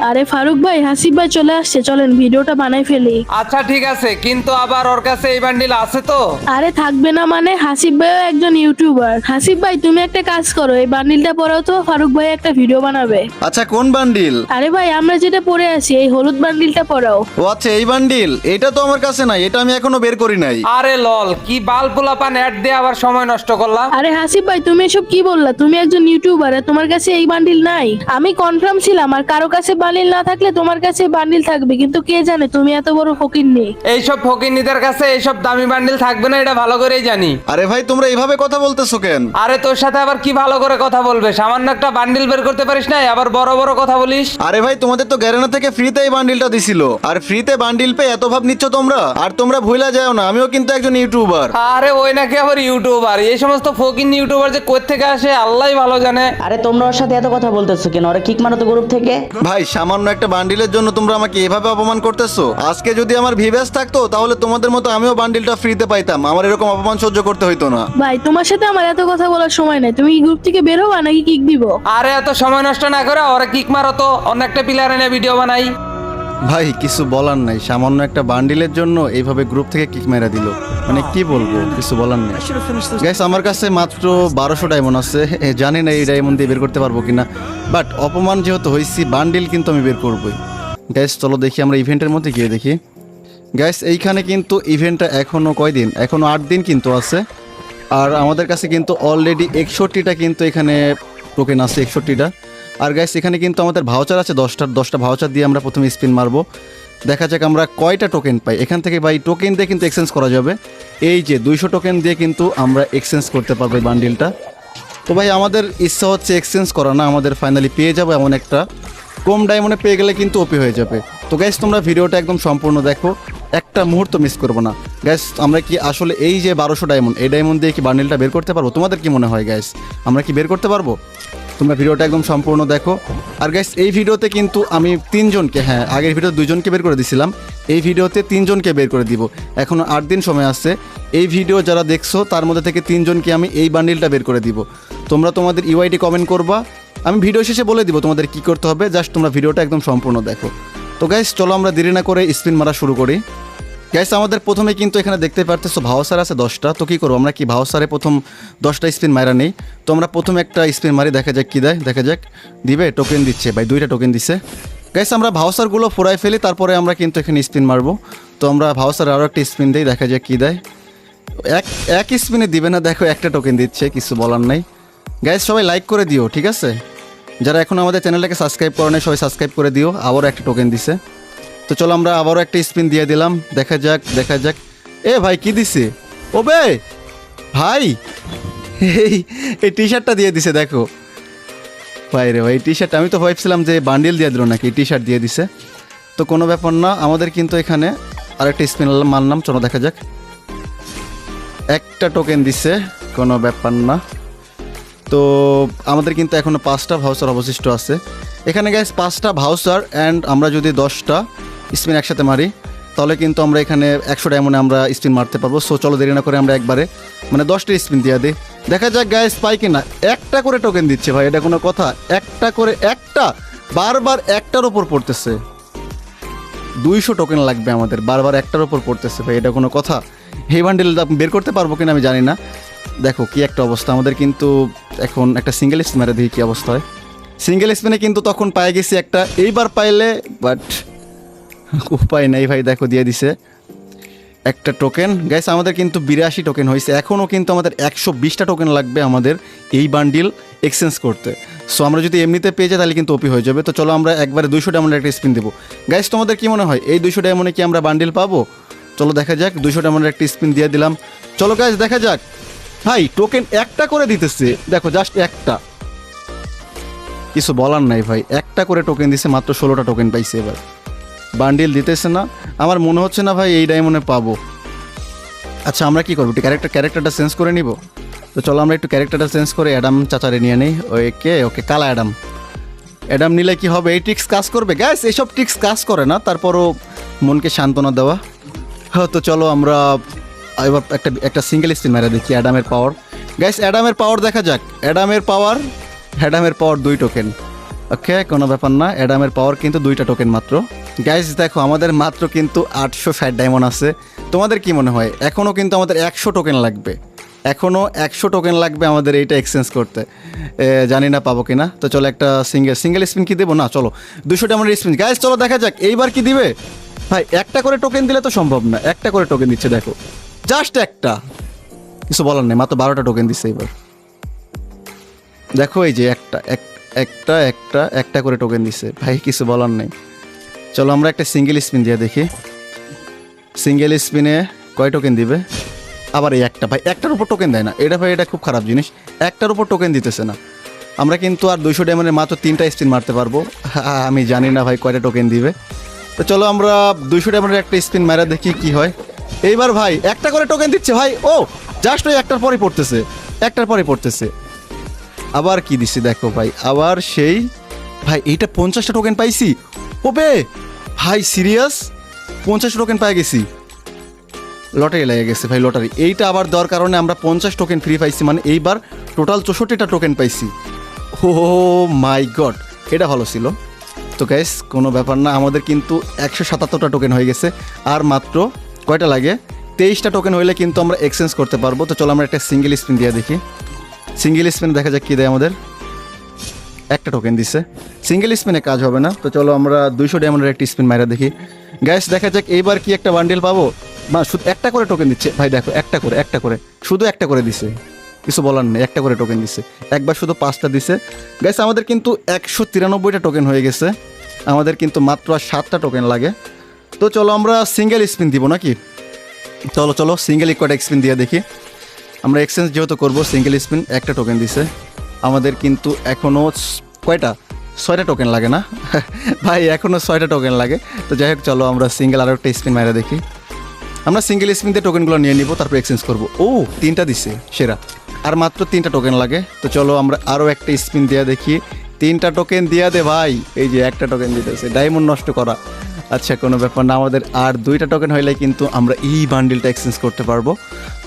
আরে ফারুক ভাই, হাসিব ভাই চলে আসছে, চলেন ভিডিওটা বানাই ফেলি। আচ্ছা ঠিক আছে, কিন্তু আবার ওর কাছে এই বান্ডিল আছে তো? আরে থাকবে না মানে, হাসিব ভাইও একজন ইউটিউবার। হাসিব ভাই তুমি একটা কাজ করো, এই বান্ডিলটা পরাও তো, ফারুক ভাই একটা ভিডিও বানাবে। আচ্ছা কোন বান্ডিল? আরে ভাই আমরা যেটা পরে আছি, এই হলুদ বান্ডিলটা পরাও। ও আচ্ছা এই বান্ডিল, এটা তো আমার কাছে নাই, এটা আমি এখনো বের করি নাই। আরে লল, কি বাল পোলাপান অ্যাড দিয়ে আবার সময় নষ্ট করলা? আরে হাসিব ভাই তুমি এসব কি বললা? তুমি একজন ইউটিউবার আর তোমার কাছে এই বান্ডিল নাই? আমি কনফার্ম ছিলাম, আর কারো কাছে বান্ডিল না থাকলে তোমার কাছে বান্ডিল থাকবে, কিন্তু কে জানে তুমি এত বড় ফকিন্নি। এইসব ফকিন্নিদের কাছে এইসব দামি বান্ডিল থাকবে না, এটা ভালো করেই জানি। আরে ভাই তোমরা এইভাবে কথা বলতেছো কেন? আরে তোর সাথে আবার কি ভালো করে কথা বলবে? সামান্য একটা বান্ডিল বের করতে পারিস না, আবার বড় বড় কথা বলিস। আরে ভাই তোমাদের তো গ্যারেনা থেকে ফ্রিতে এই বান্ডিলটা দিছিল, আর ফ্রিতে বান্ডিল পেয়ে এত ভাব নিচ্ছ তোমরা। আর তোমরা ভুলা যাও না, আমিও কিন্তু একজন ইউটিউবার। আরে ওই নাকি আবার ইউটিউবার? এই সমস্ত ফকিন্নি ইউটিউবার যে কই থেকে আসে আল্লাহই ভালো জানে। আরে তোমরা ওর সাথে এত কথা বলতেছো কেন? ওরা কিক মারো তো গ্রুপ থেকে। ভাই সামান্য একটা বান্ডিলের জন্য তোমরা আমাকে এভাবে অপমান করতেছো। আজকে যদি আমার ভিভ্যাস থাকতো তাহলে তোমাদের মতো আমিও বান্ডিলটা ফ্রিতে পাইতাম, আমার এরকম অপমান সহ্য করতে হইতো না। ভাই তোমার সাথে আমার এত কথা বলার সময় নাই, তুমি গ্রুপ থেকে বের হবা নাকি কিক দিব? আরে এত সময় নষ্ট না করে ওরা কিক মারো তো, অন্য একটা প্লেয়ার এনে ভিডিও বানাই। ভাই কিছু বলার নাই, সামান্য একটা বান্ডিলের জন্য এইভাবে গ্রুপ থেকে কিক মেরা দিল, মানে কি বলবো, কিছু বলার নেই। গাইস আমার কাছে মাত্র 1200 ডায়মন্ড আছে, জানি না এই ডায়মন্ড দিয়ে বের করতে পারবো কিনা, বাট অপমান যেহেতু হয়েছি বান্ডিল কিন্তু আমি বের করবোই। গাইস চলো দেখি আমরা ইভেন্টের মধ্যে গিয়ে দেখি। গাইস এইখানে কিন্তু ইভেন্টটা এখনো কয়দিন, এখনো 8 দিন কিন্তু আছে। আর আমাদের কাছে কিন্তু অলরেডি 61টা কিন্তু এখানে টোকেন আছে, 61টা। আর গাইস এখানে কিন্তু আমাদের ভাউচার আছে 10টা ভাউচার দিয়ে আমরা প্রথমে স্পিন মারবো, দেখা যাক আমরা কয়টা টোকেন পাই এখান থেকে। ভাই টোকেন দিয়ে কিন্তু এক্সচেঞ্জ করা যাবে, এই যে 200 টোকেন দিয়ে কিন্তু আমরা এক্সচেঞ্জ করতে পারবো এই বান্ডিলটা। তো ভাই আমাদের ইচ্ছা হচ্ছে এক্সচেঞ্জ করা না, আমাদের ফাইনালি পেয়ে যাবো এমন একটা, কম ডায়মন্ডে পেয়ে গেলে কিন্তু ওপি হয়ে যাবে। তো গাইস তোমরা ভিডিওটা একদম সম্পূর্ণ দেখো, একটা মুহূর্ত মিস করবো না। গাইস আমরা কি আসলে এই যে 1200 ডায়মন্ড, এই ডায়মন্ড দিয়ে কি বান্ডিলটা বের করতে পারবো? তোমাদের কি মনে হয় গাইস, আমরা কি বের করতে পারবো? তোমরা ভিডিওটা একদম সম্পূর্ণ দেখো। আর গাইস এই ভিডিওতে কিন্তু আমি 3 জনকে, হ্যাঁ আগের ভিডিও 2 জনকে বের করে দিছিলাম, এই ভিডিওতে 3 জনকে বের করে দিব। এখনও 8 দিন সময় আছে, এই ভিডিও যারা দেখছো তার মধ্যে থেকে 3 জনকে আমি এই বান্ডিলটা বের করে দিব। তোমরা তোমাদের ইউআইডি কমেন্ট করবা, আমি ভিডিও শেষে বলে দিব তোমাদের কি করতে হবে, জাস্ট তোমরা ভিডিওটা একদম সম্পূর্ণ দেখো। তো গাইস চলো আমরা দেরি না করে স্পিন মারা শুরু করি। গাইস আমাদের প্রথমে কিন্তু এখানে দেখতে পারতেছো ভাউচার আছে 10টা। তো কী করবো আমরা, কি ভাউচারে প্রথম 10টা স্পিন মারা নেই? তো আমরা প্রথমে একটা স্পিন মারি, দেখা যাক কী দেয়, দেখা যাক। দিবে, টোকেন দিচ্ছে ভাই, 2টা টোকেন দিচ্ছে। গাইস আমরা ভাউচারগুলো ফোরাই ফেলি, তারপরে আমরা কিন্তু এখানে স্পিন মারবো। তো আমরা ভাউচার আরও একটা স্পিন দিই, দেখা যাক কী দেয়। এক স্পিনে দিবে না, দেখো একটা টোকেন দিচ্ছে, কিছু বলার নাই। গাইস সবাই লাইক করে দিও, ঠিক আছে? যারা এখন আমাদের চ্যানেলটাকে সাবস্ক্রাইব করে নেয় সবাই সাবস্ক্রাইব করে দিও। আবারও একটা টোকেন দিছে। তো চলো আমরা আবারও একটা স্পিন দিয়ে দিলাম, দেখা যাক দেখা যাক। এ ভাই কি দিছে? ও বে ভাই, এই টি শার্টটা দিয়ে দিছে, দেখো ভাই রে ভাই, টি শার্ট, আমি তো ভাবছিলাম যে বান্ডিল দিয়ে দিল নাকি, টি শার্ট দিয়ে দিছে। তো কোনো ব্যাপার না, আমাদের কিন্তু এখানে আরেকটা স্পিন মারলাম, চলো দেখা যাক। একটা টোকেন দিছে, কোনো ব্যাপার না। তো আমাদের কিন্তু এখনও 5টা ভাউচার অবশিষ্ট আছে এখানে গাইস, 5টা ভাউচার অ্যান্ড আমরা যদি 10টা স্পিন একসাথে মারি তাহলে কিন্তু আমরা এখানে 100 ডায়মন্ডে আমরা স্পিন মারতে পারবো। সো চলো দেরি না করে আমরা একবারে মানে 10টা স্পিন দিয়ে দিই, দেখা যাক গাইস পাই কিনা। একটা করে টোকেন দিচ্ছে ভাই, এটা কোনো কথা? একটা করে, একটা বারবার একটার ওপর পড়তেছে, 200 টোকেন লাগবে আমাদের, বারবার একটার ওপর পড়তেছে ভাই, এটা কোনো কথা? এই বান্ডিল বের করতে পারবো কিনা আমি জানি না। দেখো কি একটা অবস্থা, আমাদের কিন্তু এখন একটা সিঙ্গেল স্পিন মেরে দিই কী অবস্থা হয়। সিঙ্গেল স্পিনে কিন্তু তখন পাই গেছি একটা, এইবার পাইলে বাট উপায় নেই ভাই, দেখো দিয়ে দিছে একটা টোকেন। গাইস আমাদের কিন্তু 82 টোকেন হয়েছে, এখনও কিন্তু আমাদের 120টা টোকেন লাগবে আমাদের এই বান্ডিল এক্সচেঞ্জ করতে। সো আমরা যদি এমনিতে পেয়ে যাই তাহলে কিন্তু ওপি হয়ে যাবে। তো চলো আমরা একবারে 200 ডায়মন্ডের একটা স্পিন দেবো। গাইস তোমাদের কি মনে হয় এই 200 ডায়মন্ডে কি আমরা বান্ডিল পাবো? চলো দেখা যাক, 200 ডায়মন্ডের একটা স্পিন দিয়ে দিলাম। চলো গাইস দেখা যাক। ভাই টোকেন একটা করে দিতেছে, দেখো জাস্ট একটা, কিছু বলার নাই ভাই, একটা করে টোকেন দিছে, মাত্র 16টা টোকেন পাইছে। এবার বান্ডিল দিতেছে না, আমার মনে হচ্ছে না ভাই এই ডায়মন্ডে পাবো। আচ্ছা আমরা কি করবো, একটু ক্যারেক্টারটা চেঞ্জ করে নিব। তো চলো আমরা একটু ক্যারেক্টারটা চেঞ্জ করে অ্যাডাম চাচারে নিয়ে নিই। ওকে কালা অ্যাডাম নিলে কি হবে, এই ট্রিক্স কাজ করবে? গ্যাস এইসব ট্রিক্স কাজ করে না, তারপরও মনকে সান্ত্বনা দেওয়া। হ্যাঁ তো চলো আমরা এবার একটা সিঙ্গেল স্পিন মেরে দেখি অ্যাডামের পাওয়ার। গাইস অ্যাডামের পাওয়ার দেখা যাক, অ্যাডামের পাওয়ার 2 টোকেন। ওকে, কোনো ব্যাপার না। অ্যাডামের পাওয়ার কিন্তু 2টা টোকেন মাত্র। গাইজ দেখো আমাদের মাত্র কিন্তু 860 ডায়মন্ড আছে। তোমাদের কি মনে হয়? এখনও কিন্তু আমাদের 100 টোকেন লাগবে, এখনও 100 টোকেন লাগবে আমাদের এইটা এক্সচেঞ্জ করতে। জানি না পাবো কিনা। তো চলো একটা সিঙ্গেল স্পিন কি দেবো? না, চলো 200 ডায়মন্ডের স্পিন। গাইজ চলো দেখা যাক এইবার কি দিবে। ভাই একটা করে টোকেন দিলে তো সম্ভব না, একটা করে টোকেন দিচ্ছে দেখো, জাস্ট একটা, কিছু বলার নেই। মাত্র 12টা টোকেন দিচ্ছে এইবার। দেখো এই যে একটা করে টোকেন দিচ্ছে ভাই, কিছু বলার নেই। চলো আমরা একটা সিঙ্গেল স্পিন দিয়ে দেখি, সিঙ্গেল স্পিনে কয় টোকেন দিবে। আবার এই একটা, ভাই একটার উপর টোকেন দেয় না এটা, ভাই এটা খুব খারাপ জিনিস, একটার উপর টোকেন দিতেছে না। আমরা কিন্তু আর 200 ডায়মন্ডের মাত্র 3টা স্পিন মারতে পারবো। আমি জানি না ভাই কয়টা টোকেন দিবে। তো চলো আমরা 200 ডায়মন্ডের একটা স্পিন মারা দেখি কি হয়। এইবার ভাই একটা করে টোকেন দিচ্ছে ভাই। ও জাস্ট ওই একটার পরে পড়তেছে, আবার কি দিচ্ছে দেখো ভাই, আবার সেই ভাই এইটা 50টা টোকেন পাইছি। ওবে ভাই সিরিয়াস 50 টোকেন পাই গেছি, লটারি লেগে গেছে ভাই, লটারি। এইটা আবার দেওয়ার কারণে আমরা 50 টোকেন ফ্রি পাইছি, মানে এইবার টোটাল 64টা টোকেন পাইছি। ও মাই গড, এটা ভালো ছিল। তো গাইস কোনো ব্যাপার না, আমাদের কিন্তু 177টা টোকেন হয়ে গেছে। আর মাত্র কয়টা লাগে? 23টা টোকেন হইলে কিন্তু আমরা এক্সচেঞ্জ করতে পারবো। তো চলো আমরা একটা সিঙ্গেল স্পিন দিয়ে দেখি, সিঙ্গেল স্পিনে দেখা যাক কী দেয় আমাদের। একটা টোকেন দিছে, সিঙ্গেল স্পিনে কাজ হবে না। তো চলো আমরা 200 ডায়মন্ডের একটা স্পিন মারা দেখি। গাইস দেখা যাক এইবার কি একটা বান্ডেল পাবো। বা শুধু একটা করে টোকেন দিচ্ছে ভাই, দেখো একটা করে শুধু একটা করে দিছে, কিছু বলার নেই, একটা করে টোকেন দিছে। একবার শুধু 5টা দিছে। গাইস আমাদের কিন্তু 193টা টোকেন হয়ে গেছে, আমাদের কিন্তু মাত্র আর 7টা টোকেন লাগে। তো চলো আমরা সিঙ্গেল স্পিন দিব নাকি? চলো সিঙ্গেল কয়টা স্পিন দিয়ে দেখি। আমরা এক্সচেঞ্জ যেহেতু করবো, সিঙ্গেল স্পিন একটা টোকেন দিছে। আমাদের কিন্তু এখনও কয়টা? 6টা টোকেন লাগে না ভাই, এখনও 6টা টোকেন লাগে। তো যাই হোক চলো আমরা সিঙ্গেল আরও একটা স্পিন মারা দেখি। আমরা সিঙ্গেল স্পিন দিয়ে টোকেনগুলো নিয়ে নিব, তারপর এক্সচেঞ্জ করবো। ও 3টা দিছে, সেরা। আর মাত্র 3টা টোকেন লাগে। তো চলো আমরা আরও একটা স্পিন দিয়ে দেখি। 3টা টোকেন দিয়া দে ভাই। এই যে একটা টোকেন দিতেছে, ডায়মন্ড নষ্ট করা। আচ্ছা কোনো ব্যাপার না, আমাদের আর 2টা টোকেন হইলে কিন্তু আমরা এই বান্ডিলটা এক্সচেঞ্জ করতে পারবো।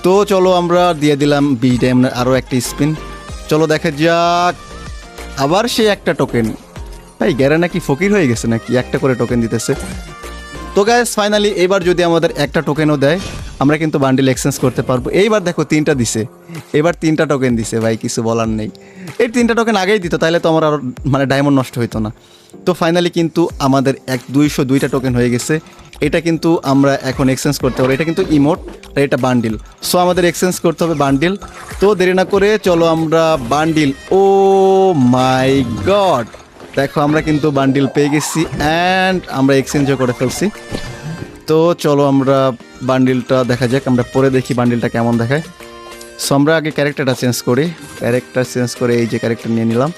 তো চলো আমরা দিয়ে দিলাম 20 ডায়মন্ডের আরও একটা স্পিন। চলো দেখা যাক, আবার সে একটা টোকেন। ভাই গ্যারা নাকি ফকির হয়ে গেছে নাকি, একটা করে টোকেন দিতেছে। তো গাইস ফাইনালি এবার যদি আমাদের একটা টোকেনও দেয়, আমরা কিন্তু বান্ডিল এক্সচেঞ্জ করতে পারবো। এইবার দেখো 3টা দিছে, এবার 3টা টোকেন দিছে ভাই, কিছু বলার নেই। এই 3টা টোকেন আগেই দিত, তাহলে তো আমার আর মানে ডায়মন্ড নষ্ট হইতো না। তো ফাইনালি কিন্তু আমাদের 202টা টোকেন হয়ে গেছে। এটা কিন্তু আমরা এখন এক্সচেঞ্জ করতে পারবো। এটা কিন্তু ইমোট আর এটা বান্ডিল, সো আমাদের এক্সচেঞ্জ করতে হবে বান্ডিল। তো দেরি না করে চলো আমরা বান্ডিল, ও মাই গড দেখো আমরা কিন্তু বান্ডিল পেয়ে গেছি অ্যান্ড আমরা এক্সচেঞ্জও করে ফেলছি। তো চলো আমরা বান্ডিলটা দেখা যাক, আমরা পরে দেখি বান্ডিলটা কেমন দেখায়। সো আমরা আগে ক্যারেক্টারটা চেঞ্জ করি, ক্যারেক্টার চেঞ্জ করে এই যে ক্যারেক্টার নিয়ে নিলাম।